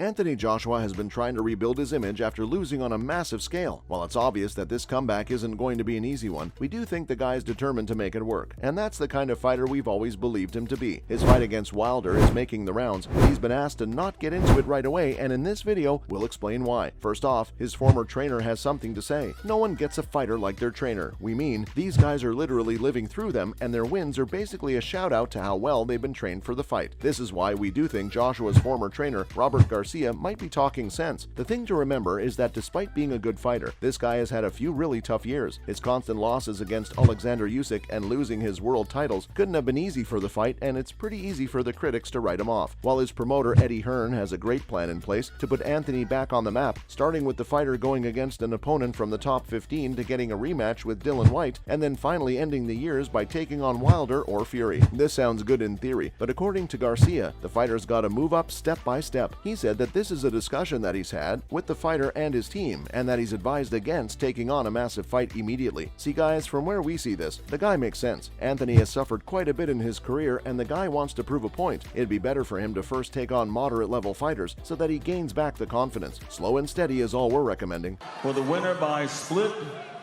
Anthony Joshua has been trying to rebuild his image after losing on a massive scale. While it's obvious that this comeback isn't going to be an easy one, we do think the guy is determined to make it work, and that's the kind of fighter we've always believed him to be. His fight against Wilder is making the rounds. He's been asked to not get into it right away, and in this video, we'll explain why. First off, his former trainer has something to say. No one gets a fighter like their trainer. We mean, these guys are literally living through them, and their wins are basically a shout out to how well they've been trained for the fight. This is why we do think Joshua's former trainer, Robert Garcia, might be talking sense. The thing to remember is that despite being a good fighter, this guy has had a few really tough years. His constant losses against Alexander Usyk and losing his world titles couldn't have been easy for the fight, and it's pretty easy for the critics to write him off. While his promoter Eddie Hearn has a great plan in place to put Anthony back on the map, starting with the fighter going against an opponent from the top 15 to getting a rematch with Dillian Whyte, and then finally ending the years by taking on Wilder or Fury. This sounds good in theory, but according to Garcia, the fighter's got to move up step by step. He said that this is a discussion that he's had with the fighter and his team, and that he's advised against taking on a massive fight immediately. See guys, from where we see this, the guy makes sense. Anthony has suffered quite a bit in his career, and the guy wants to prove a point. It'd be better for him to first take on moderate level fighters so that he gains back the confidence. Slow and steady is all we're recommending. For the winner by split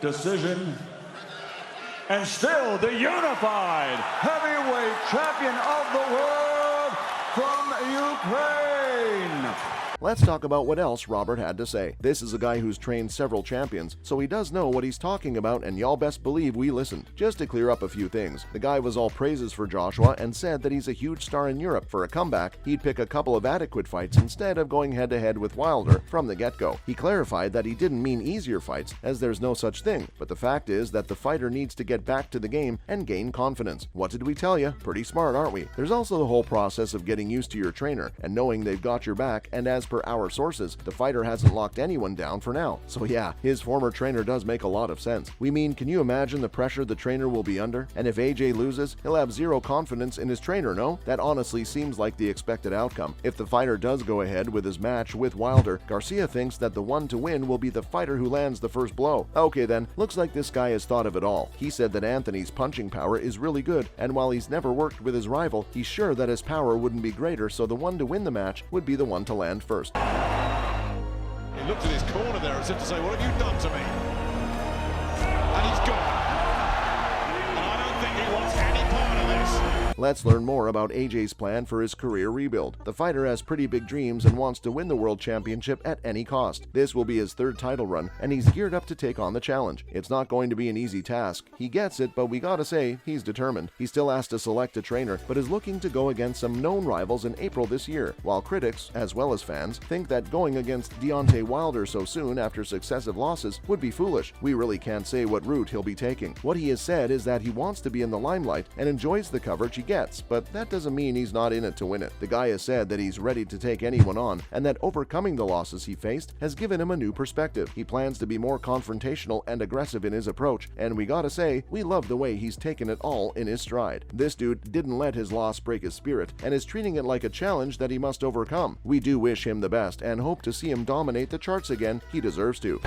decision, and still the unified heavyweight champion of the world from Ukraine. Let's talk about what else Robert had to say. This is a guy who's trained several champions, so he does know what he's talking about, and y'all best believe we listened. Just to clear up a few things, the guy was all praises for Joshua and said that he's a huge star in Europe. For a comeback, he'd pick a couple of adequate fights instead of going head-to-head with Wilder from the get-go. He clarified that he didn't mean easier fights, as there's no such thing, but the fact is that the fighter needs to get back to the game and gain confidence. What did we tell you? Pretty smart, aren't we? There's also the whole process of getting used to your trainer and knowing they've got your back, and as per our sources, the fighter hasn't locked anyone down for now. So yeah, his former trainer does make a lot of sense. We mean, can you imagine the pressure the trainer will be under? And if AJ loses, he'll have zero confidence in his trainer, no? That honestly seems like the expected outcome. If the fighter does go ahead with his match with Wilder, Garcia thinks that the one to win will be the fighter who lands the first blow. Okay then, looks like this guy has thought of it all. He said that Anthony's punching power is really good, and while he's never worked with his rival, he's sure that his power wouldn't be greater, so the one to win the match would be the one to land first. He looked at his corner there as if to say, what have you done to me? And he's gone. And I don't think he wants any part of this. Let's learn more about AJ's plan for his career rebuild. The fighter has pretty big dreams and wants to win the world championship at any cost. This will be his third title run, and he's geared up to take on the challenge. It's not going to be an easy task. He gets it, but we gotta say, he's determined. He still has to select a trainer, but is looking to go against some known rivals in April this year, while critics, as well as fans, think that going against Deontay Wilder so soon after successive losses would be foolish. We really can't say what route he'll be taking. What he has said is that he wants to be in the limelight and enjoys the coverage he gets, but that doesn't mean he's not in it to win it. The guy has said that he's ready to take anyone on, and that overcoming the losses he faced has given him a new perspective. He plans to be more confrontational and aggressive in his approach, and we gotta say, we love the way he's taken it all in his stride. This dude didn't let his loss break his spirit, and is treating it like a challenge that he must overcome. We do wish him the best, and hope to see him dominate the charts again. He deserves to.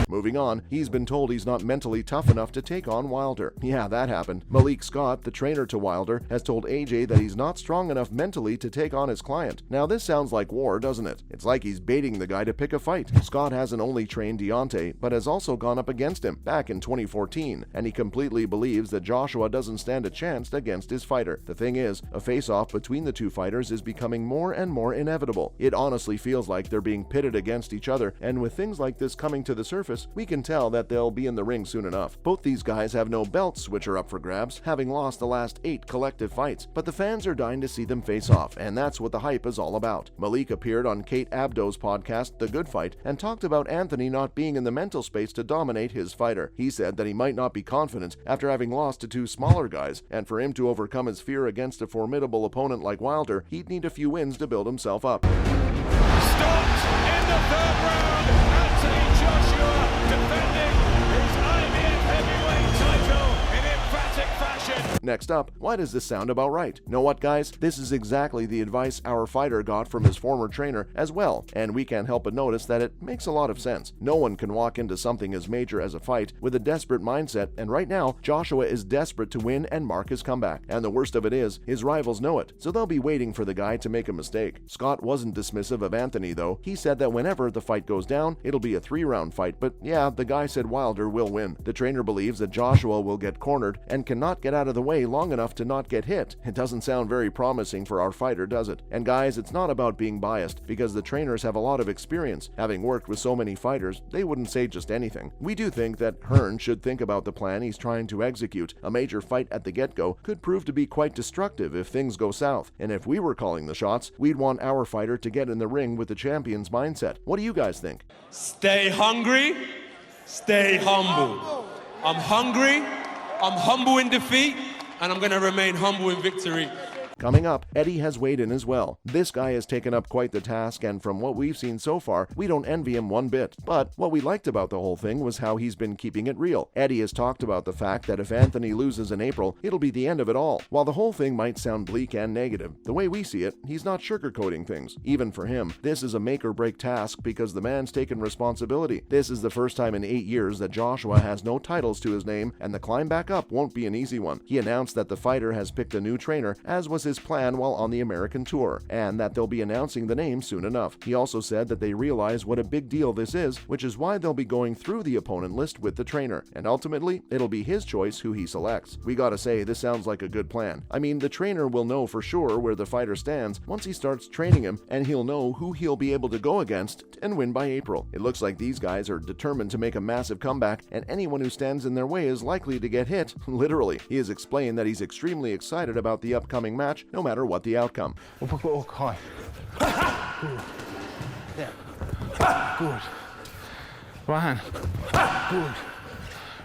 Moving on, he's been told he's not mentally tough enough to take on Wilder. Yeah, that happened. Malik Scott, the trainer to Wilder, has told AJ that he's not strong enough mentally to take on his client. Now this sounds like war, doesn't it? It's like he's baiting the guy to pick a fight. Scott hasn't only trained Deontay, but has also gone up against him back in 2014, and he completely believes that Joshua doesn't stand a chance against his fighter. The thing is, a face-off between the two fighters is becoming more and more inevitable. It honestly feels like they're being pitted against each other, and with things like this coming to the surface, we can tell that they'll be in the ring soon enough. Both these guys have no belts which are up for grabs, having lost the last 8 collective fights, but the fans are dying to see them face off, and that's what the hype is all about. Malik appeared on Kate Abdo's podcast, The Good Fight, and talked about Anthony not being in the mental space to dominate his fighter. He said that he might not be confident after having lost to 2 smaller guys, and for him to overcome his fear against a formidable opponent like Wilder, he'd need a few wins to build himself up. Stopped in the third round. Anthony Joshua defending his IBF heavyweight title in emphatic fashion. Next up, why does this sound about right? Know what, guys? This is exactly the advice our fighter got from his former trainer as well, and we can't help but notice that it makes a lot of sense. No one can walk into something as major as a fight with a desperate mindset, and right now, Joshua is desperate to win and mark his comeback. And the worst of it is, his rivals know it, so they'll be waiting for the guy to make a mistake. Scott wasn't dismissive of Anthony, though. He said that whenever the fight goes down, it'll be a 3-round fight, but yeah, the guy said Wilder will win. The trainer believes that Joshua will get cornered and cannot get out of the way long enough to not get hit. It doesn't sound very promising for our fighter, does it? And guys, it's not about being biased, because the trainers have a lot of experience. Having worked with so many fighters, they wouldn't say just anything. We do think that Hearn should think about the plan he's trying to execute. A major fight at the get-go could prove to be quite destructive if things go south, and if we were calling the shots, we'd want our fighter to get in the ring with the champion's mindset. What do you guys think? Stay hungry, stay humble. I'm hungry, I'm humble in defeat, and I'm going to remain humble in victory. Coming up, Eddie has weighed in as well. This guy has taken up quite the task, and from what we've seen so far, we don't envy him one bit. But what we liked about the whole thing was how he's been keeping it real. Eddie has talked about the fact that if Anthony loses in April, it'll be the end of it all. While the whole thing might sound bleak and negative, the way we see it, he's not sugarcoating things. Even for him, this is a make-or-break task because the man's taken responsibility. This is the first time in 8 years that Joshua has no titles to his name, and the climb back up won't be an easy one. He announced that the fighter has picked a new trainer, as was his plan while on the American tour, and that they'll be announcing the name soon enough. He also said that they realize what a big deal this is, which is why they'll be going through the opponent list with the trainer, and ultimately, it'll be his choice who he selects. We gotta say, this sounds like a good plan. I mean, the trainer will know for sure where the fighter stands once he starts training him, and he'll know who he'll be able to go against and win by April. It looks like these guys are determined to make a massive comeback, and anyone who stands in their way is likely to get hit, literally. He has explained that he's extremely excited about the upcoming match, no matter what the outcome. Good. Yeah. Good. Right hand. Good.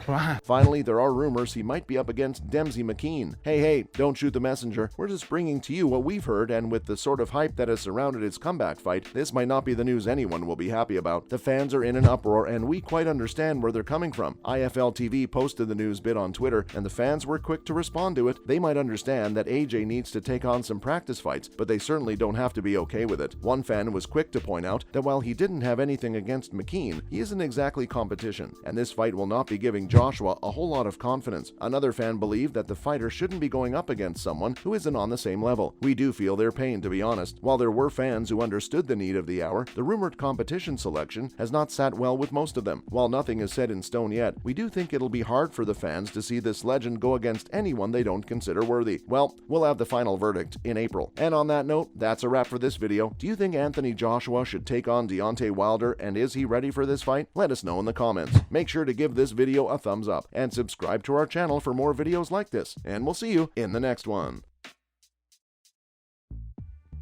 Right. Finally, there are rumors he might be up against Deontay McKean. Hey, don't shoot the messenger. We're just bringing to you what we've heard, and with the sort of hype that has surrounded its comeback fight, this might not be the news anyone will be happy about. The fans are in an uproar, and we quite understand where they're coming from. IFL TV posted the news bit on Twitter, and the fans were quick to respond to it. They might understand that AJ needs to take on some practice fights, but they certainly don't have to be okay with it. One fan was quick to point out that while he didn't have anything against McKean, he isn't exactly competition, and this fight will not be giving Joshua a whole lot of confidence. Another fan believed that the fighter shouldn't be going up against someone who isn't on the same level. We do feel their pain, to be honest. While there were fans who understood the need of the hour, the rumored competition selection has not sat well with most of them. While nothing is set in stone yet, we do think it'll be hard for the fans to see this legend go against anyone they don't consider worthy. Well, we'll have the final verdict in April. And on that note, that's a wrap for this video. Do you think Anthony Joshua should take on Deontay Wilder, and is he ready for this fight? Let us know in the comments. Make sure to give this video a thumbs up and subscribe to our channel for more videos like this, and we'll see you in the next one.